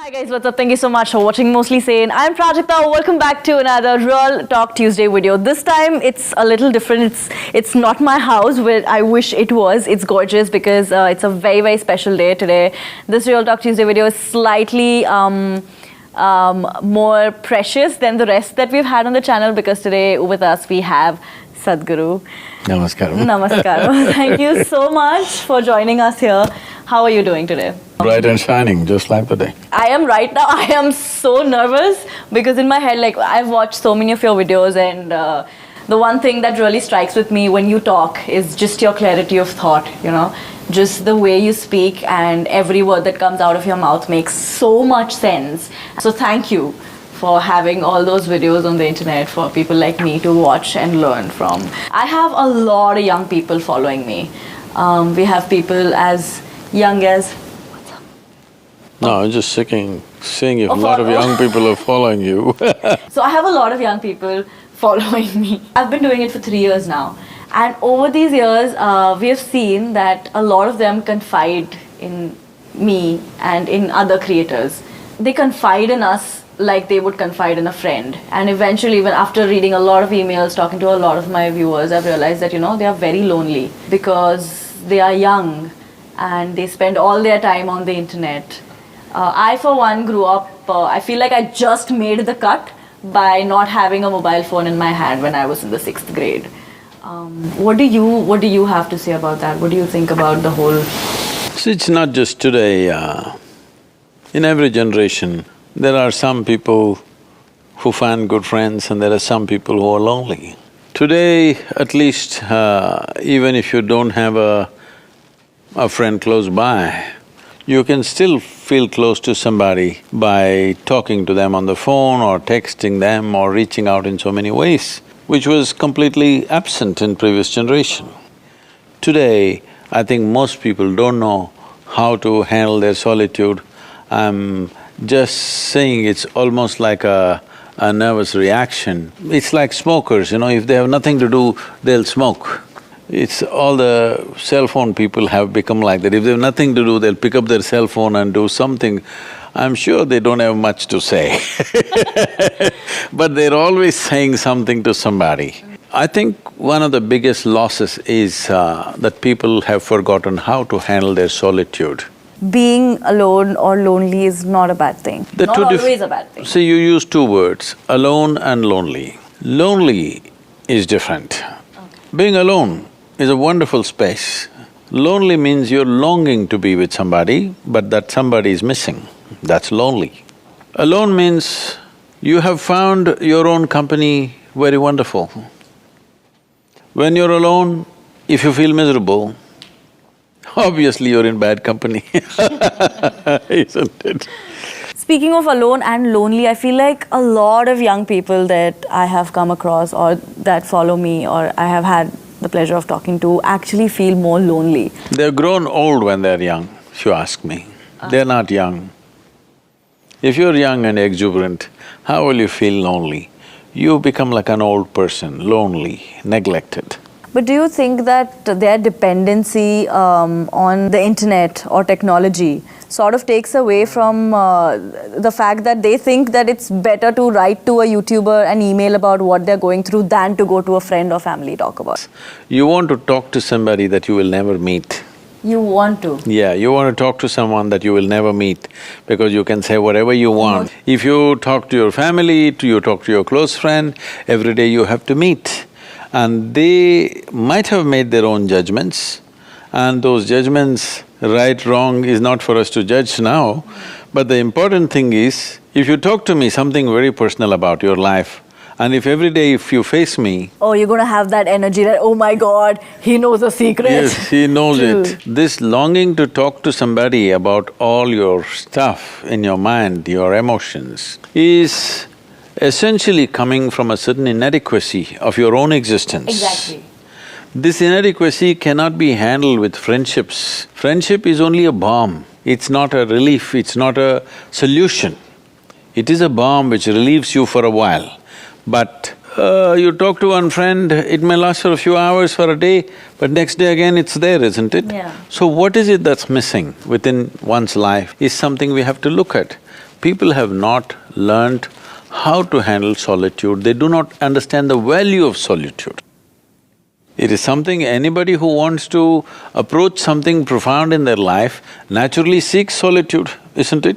Hi guys, what's up? Thank you so much for watching Mostly Sane. I'm Prajakta. Welcome back to another Real Talk Tuesday video. This time it's a little different. It's not my house where I wish it was. It's gorgeous because it's a very special day today. This Real Talk Tuesday video is slightly more precious than the rest that we've had on the channel because today with us we have Sadhguru. Namaskaram. Namaskaram. Thank you so much for joining us here. How are you doing today? Bright and shining, just like the day. I am right now. I am so nervous because in my head, like I've watched so many of your videos, and the one thing that really strikes with me when you talk is just your clarity of thought. You know, just the way you speak, and every word that comes out of your mouth makes so much sense. So thank you for having all those videos on the internet for people like me to watch and learn from. I have a lot of young people following me. We have people as young as... No, I'm just seeing if a lot of young people are following you. So I have a lot of young people following me. I've been doing it for 3 years now. And over these years, we have seen that a lot of them confide in me and in other creators. They confide in us like they would confide in a friend. And eventually, even after reading a lot of emails, talking to a lot of my viewers, I've realized that, you know, they are very lonely because they are young and they spend all their time on the internet. I, for one, grew up, I feel like I just made the cut by not having a mobile phone in my hand when I was in the 6th grade. What do you have to say about that? What do you think about the whole… See, it's not just today. In every generation, there are some people who find good friends and there are some people who are lonely. Today, at least, even if you don't have a friend close by, you can still feel close to somebody by talking to them on the phone or texting them or reaching out in so many ways, which was completely absent in previous generation. Today, I think most people don't know how to handle their solitude. I'm just saying it's almost like a nervous reaction. It's like smokers, you know, if they have nothing to do, they'll smoke. It's all the cell phone people have become like that. If they have nothing to do, they'll pick up their cell phone and do something. I'm sure they don't have much to say but they're always saying something to somebody. I think one of the biggest losses is that people have forgotten how to handle their solitude. Being alone or lonely is not a bad thing. Not always a bad thing. See, you use two words, alone and lonely. Lonely is different. Okay. Being alone is a wonderful space. Lonely means you're longing to be with somebody, but that somebody is missing. That's lonely. Alone means you have found your own company very wonderful. When you're alone, if you feel miserable, obviously you're in bad company isn't it? Speaking of alone and lonely, I feel like a lot of young people that I have come across or that follow me or I have had the pleasure of talking to actually feel more lonely. They're grown old when they're young, if you ask me. They're not young. If you're young and exuberant, how will you feel lonely? You become like an old person, lonely, neglected. But do you think that their dependency on the internet or technology sort of takes away from the fact that they think that it's better to write to a YouTuber and email about what they're going through than to go to a friend or family talk about? You want to talk to somebody that you will never meet. You want to? Yeah, you want to talk to someone that you will never meet because you can say whatever you want. If you talk to your family, you talk to your close friend, every day you have to meet. And they might have made their own judgments, and those judgments, right, wrong, is not for us to judge now. But the important thing is, if you talk to me something very personal about your life, and if every day if you face me… Oh, you're gonna have that energy that, oh my God, he knows a secret. Yes, he knows it. This longing to talk to somebody about all your stuff in your mind, your emotions, is essentially coming from a certain inadequacy of your own existence. Exactly. This inadequacy cannot be handled with friendships. Friendship is only a balm. It's not a relief, it's not a solution. It is a balm which relieves you for a while. But You talk to one friend, it may last for a few hours, for a day, but next day again it's there, isn't it? Yeah. So what is it that's missing within one's life is something we have to look at. People have not learned how to handle solitude, they do not understand the value of solitude. It is something anybody who wants to approach something profound in their life naturally seeks solitude, isn't it?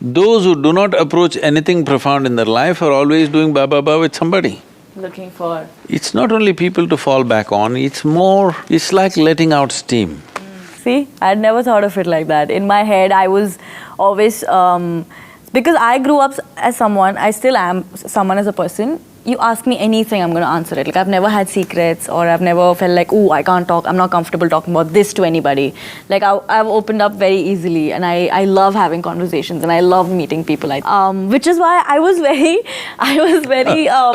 Those who do not approach anything profound in their life are always doing ba with somebody. Looking for… It's not only people to fall back on, it's more… it's like letting out steam. See, I'd never thought of it like that. In my head, I was always… because I grew up as someone, I still am someone as a person, you ask me anything, I'm going to answer it. Like, I've never had secrets, or I've never felt like, ooh, I can't talk, I'm not comfortable talking about this to anybody. Like, I've opened up very easily, and I love having conversations, and I love meeting people. Which is why I was very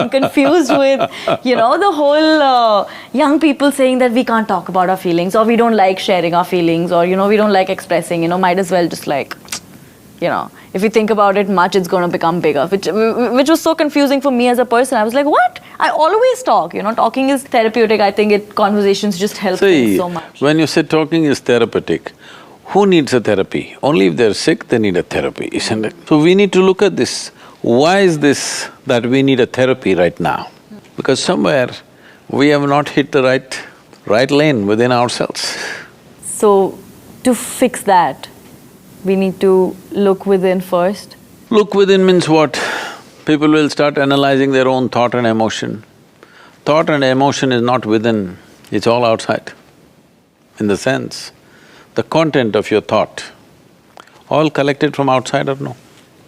confused with, you know, the whole young people saying that we can't talk about our feelings, or we don't like sharing our feelings, or, you know, we don't like expressing, you know, might as well just like… you know, if you think about it much, it's going to become bigger, which was so confusing for me as a person. I was like, what? I always talk, you know, talking is therapeutic. I think conversations just help things so much. When you say talking is therapeutic, who needs a therapy? Only if they're sick, they need a therapy, isn't it? So we need to look at this. Why is this that we need a therapy right now? Because somewhere we have not hit the right lane within ourselves. So, to fix that, we need to look within first. Look within means what? People will start analyzing their own thought and emotion. Thought and emotion is not within, it's all outside. In the sense, the content of your thought, all collected from outside or no?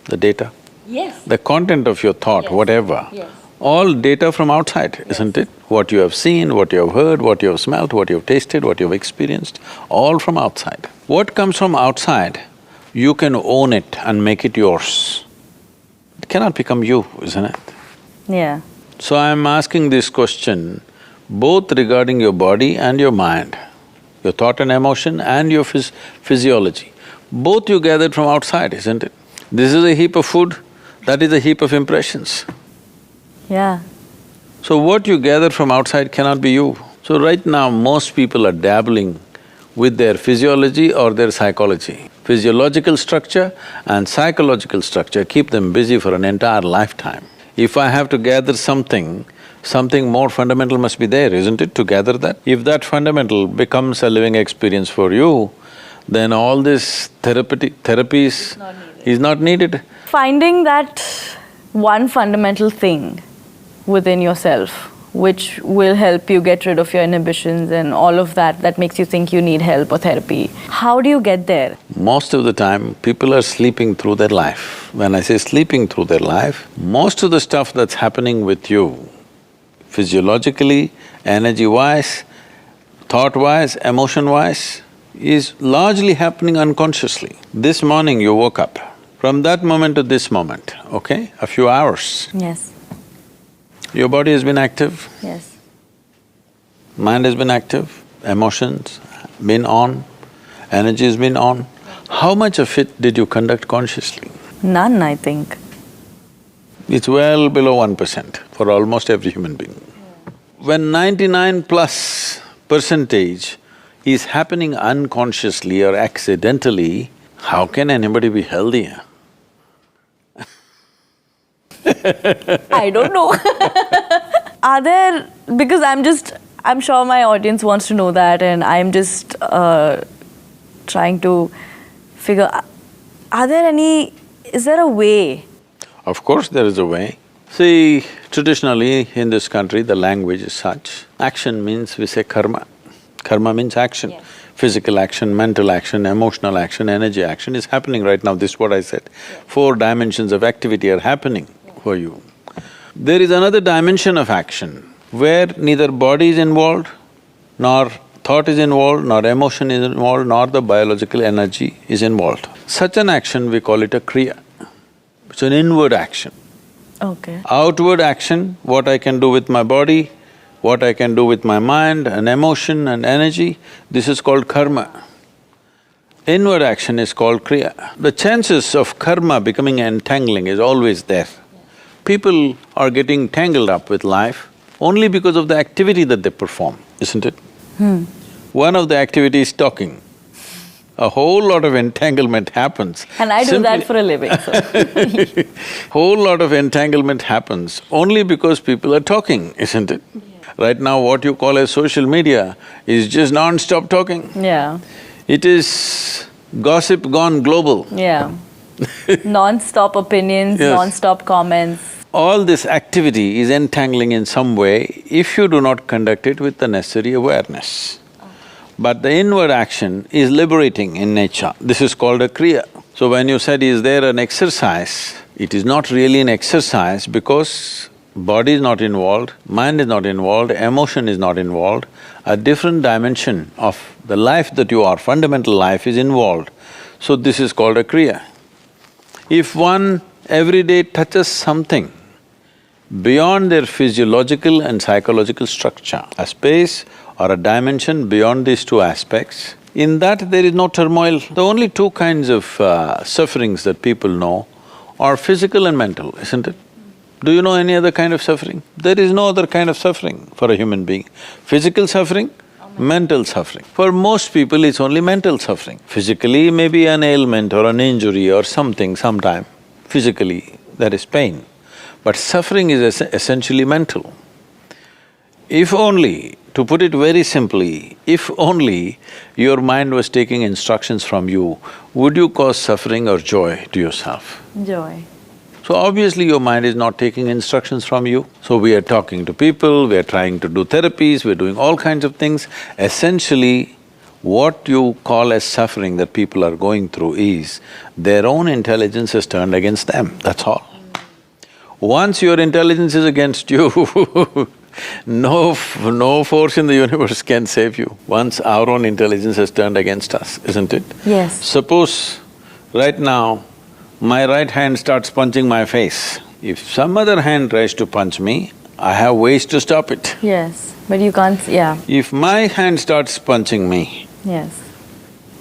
The data? Yes. The content of your thought, Yes. whatever, Yes. all data from outside, isn't it? What you have seen, what you have heard, what you have smelt, what you have tasted, what you have experienced, all from outside. What comes from outside, you can own it and make it yours. It cannot become you, isn't it? Yeah. So I'm asking this question both regarding your body and your mind, your thought and emotion and your physiology. Both you gathered from outside, isn't it? This is a heap of food, that is a heap of impressions. Yeah. So what you gather from outside cannot be you. So right now, most people are dabbling with their physiology or their psychology. Physiological structure and psychological structure keep them busy for an entire lifetime. If I have to gather something more fundamental must be there, isn't it, to gather that? If that fundamental becomes a living experience for you, then all this therapies is not needed. Finding that one fundamental thing within yourself which will help you get rid of your inhibitions and all of that makes you think you need help or therapy. How do you get there? Most of the time, people are sleeping through their life. When I say sleeping through their life, most of the stuff that's happening with you, physiologically, energy-wise, thought-wise, emotion-wise, is largely happening unconsciously. This morning you woke up. From that moment to this moment, okay, a few hours, Yes. your body has been active, Yes. mind has been active, emotions been on, energy has been on. How much of it did you conduct consciously? None, I think. It's well below 1% for almost every human being. When 99+ percentage is happening unconsciously or accidentally, how can anybody be healthy? I don't know. Are there… because I'm sure my audience wants to know that, and I'm just trying to figure… is there a way? Of course there is a way. See, traditionally in this country, the language is such, action means we say karma. Karma means action. Yes. Physical action, mental action, emotional action, energy action is happening right now, this is what I said. Yes. 4 dimensions of activity are happening for you. There is another dimension of action where neither body is involved, nor thought is involved, nor emotion is involved, nor the biological energy is involved. Such an action, we call it a kriya. It's an inward action. Okay. Outward action, what I can do with my body, what I can do with my mind and emotion and energy, this is called karma. Inward action is called kriya. The chances of karma becoming entangling is always there. People are getting tangled up with life only because of the activity that they perform, isn't it? One of the activities is talking. A whole lot of entanglement happens. And I do that for a living, so… Whole lot of entanglement happens only because people are talking, isn't it? Yeah. Right now, what you call as social media is just non-stop talking. Yeah. It is gossip gone global. Yeah. Non-stop opinions, Yes. non-stop comments. All this activity is entangling in some way if you do not conduct it with the necessary awareness. But the inward action is liberating in nature. This is called a kriya. So when you said, is there an exercise? It is not really an exercise because body is not involved, mind is not involved, emotion is not involved. A different dimension of the life that you are, fundamental life, is involved. So this is called a kriya. If one every day touches something beyond their physiological and psychological structure, a space or a dimension beyond these two aspects, in that there is no turmoil. The only two kinds of sufferings that people know are physical and mental, isn't it? Do you know any other kind of suffering? There is no other kind of suffering for a human being. Physical suffering, mental suffering. For most people, it's only mental suffering. Physically, maybe an ailment or an injury or something sometime. Physically, there is pain. But suffering is essentially mental. If only, to put it very simply, if only your mind was taking instructions from you, would you cause suffering or joy to yourself? Joy. So obviously your mind is not taking instructions from you. So we are talking to people, we are trying to do therapies, we're doing all kinds of things. Essentially, what you call as suffering that people are going through is their own intelligence has turned against them, that's all. Once your intelligence is against you, no force in the universe can save you. Once our own intelligence has turned against us, isn't it? Yes. Suppose right now, my right hand starts punching my face. If some other hand tries to punch me, I have ways to stop it. Yes, but you can't… yeah. If my hand starts punching me, Yes.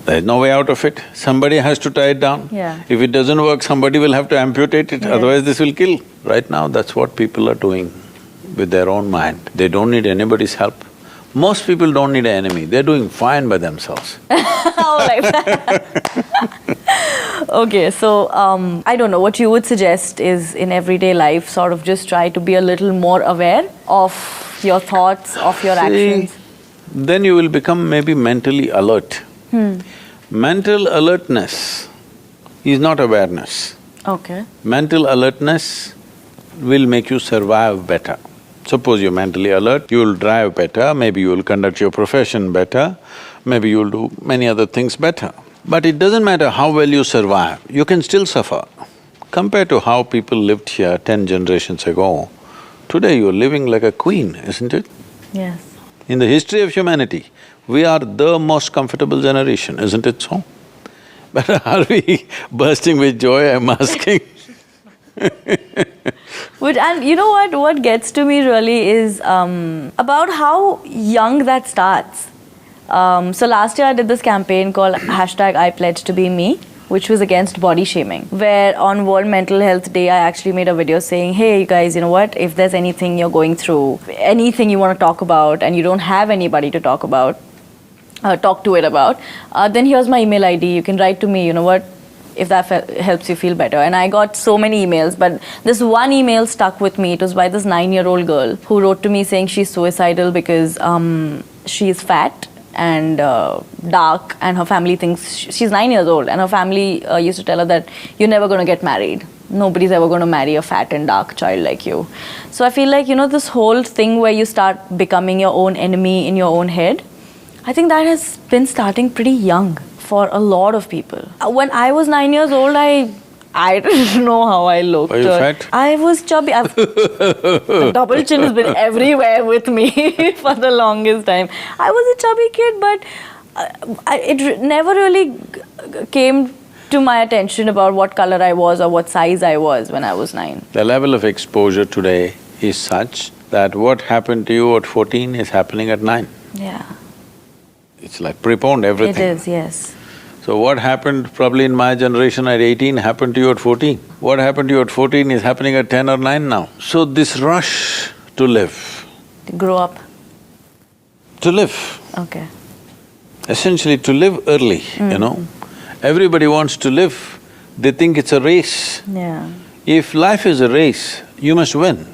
there is no way out of it. Somebody has to tie it down. Yeah. If it doesn't work, somebody will have to amputate it, Yes. otherwise this will kill. Right now, that's what people are doing with their own mind. They don't need anybody's help. Most people don't need an enemy, they're doing fine by themselves. Oh, like that. Okay, so I don't know, what you would suggest is in everyday life, sort of just try to be a little more aware of your thoughts, of your actions. Then you will become maybe mentally alert. Mental alertness is not awareness. Okay. Mental alertness will make you survive better. Suppose you're mentally alert, you'll drive better, maybe you'll conduct your profession better, maybe you'll do many other things better. But it doesn't matter how well you survive, you can still suffer. Compared to how people lived here 10 generations ago, today you're living like a queen, isn't it? Yes. In the history of humanity, we are the most comfortable generation, isn't it so? But are we bursting with joy, I'm asking? And you know what gets to me really is about how young that starts. So last year I did this campaign called #IPledgeToBeMe, which was against body shaming, where on World Mental Health Day I actually made a video saying, hey you guys, you know what, if there's anything you're going through, anything you want to talk about and you don't have anybody to talk to it about, then here's my email ID, you can write to me, you know what, if that helps you feel better. And I got so many emails, but this one email stuck with me. It was by this 9-year-old girl who wrote to me saying she's suicidal because she's fat and dark, and her family thinks she's 9 years old, and her family used to tell her that you're never going to get married. Nobody's ever going to marry a fat and dark child like you. So I feel like, you know, this whole thing where you start becoming your own enemy in your own head, I think that has been starting pretty young for a lot of people. When I was 9 years old, I didn't know how I looked. Were you fat? I was chubby. The double chin has been everywhere with me for the longest time. I was a chubby kid, but it never really came to my attention about what color I was or what size I was when I was 9. The level of exposure today is such that what happened to you at 14 is happening at 9. Yeah. It's like preponed everything. It is, yes. So what happened probably in my generation at 18 happened to you at 14. What happened to you at 14 is happening at 10 or 9 now. So this rush to live… To grow up. To live. Okay. Essentially to live early, you know. Everybody wants to live, they think it's a race. Yeah. If life is a race, you must win.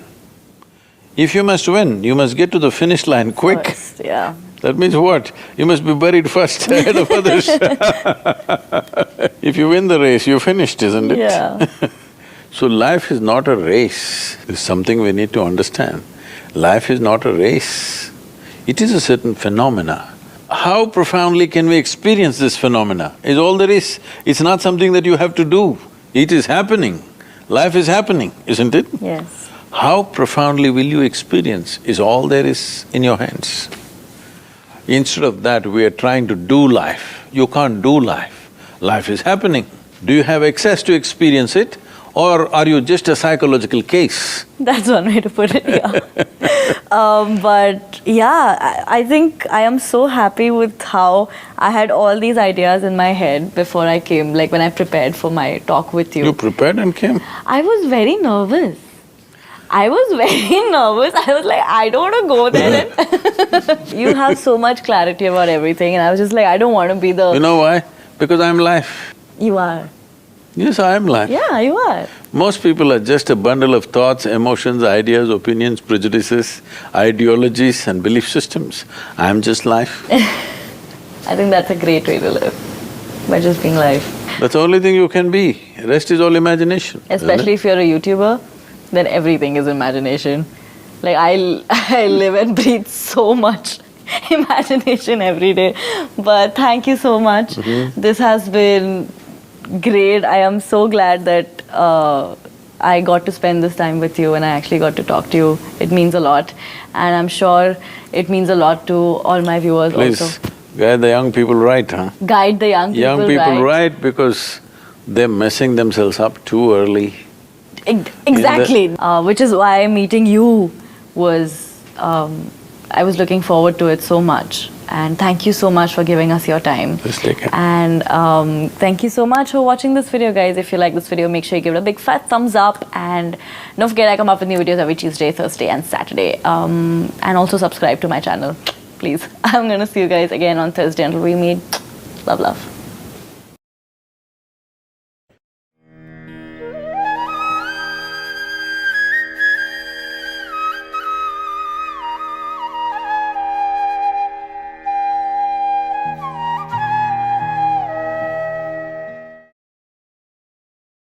If you must win, you must get to the finish line quick. First, yeah. That means what? You must be buried first ahead of others. If you win the race, you're finished, isn't it? Yeah. So life is not a race, it's something we need to understand. Life is not a race, it is a certain phenomena. How profoundly can we experience this phenomena is all there is. It's not something that you have to do, it is happening. Life is happening, isn't it? Yes. How profoundly will you experience is all there is in your hands. Instead of that, we are trying to do life. You can't do life. Life is happening. Do you have access to experience it, or are you just a psychological case? That's one way to put it, yeah. But yeah, I think I am so happy with how I had all these ideas in my head before I came, like when I prepared for my talk with you. You prepared and came? I was very nervous. I was like, I don't want to go there. And you have so much clarity about everything, and I was just like, I don't want to be the… You know why? Because I'm life. You are. Yes, I am life. Yeah, you are. Most people are just a bundle of thoughts, emotions, ideas, opinions, prejudices, ideologies and belief systems. I'm just life. I think that's a great way to live, by just being life. That's the only thing you can be, rest is all imagination. Especially if you're a YouTuber, then everything is imagination. Like I live and breathe so much imagination every day. But thank you so much. This has been great. I am so glad that I got to spend this time with you and I actually got to talk to you. It means a lot. And I'm sure it means a lot to all my viewers Please, also. guide the young people right, huh? Guide the young people right. Young people right because they're messing themselves up too early. Exactly. Which is why meeting you was… I was looking forward to it so much. And thank you so much for giving us your time. Please take care. And thank you so much for watching this video, guys. If you like this video, make sure you give it a big fat thumbs up. And don't forget, I come up with new videos every Tuesday, Thursday and Saturday. And also subscribe to my channel, please. I'm gonna see you guys again on Thursday until we meet. Love, love.